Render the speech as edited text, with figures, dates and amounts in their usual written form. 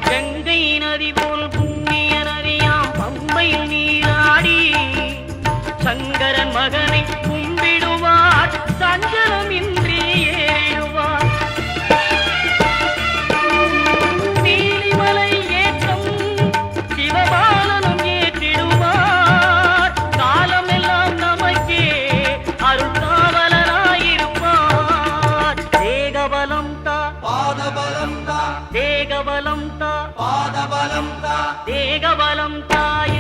கங்கை நதி போல் புண்ணிய நதியாம் பம்பையில் நீராடி சங்கரன் மகனை கும்பிடுவார் சஞ்சலமின்றி ஏறுவார். நீலிமலை ஏற்றம் சிவபாலனும் ஏற்றிடுவார். காலமெல்லாம் நமக்கே அருள்காவலராயிருப்பார். தேகபலம் தா பாதபலம் தா தேகபலம் தா பாதபலம் தா தேகபலம் தாய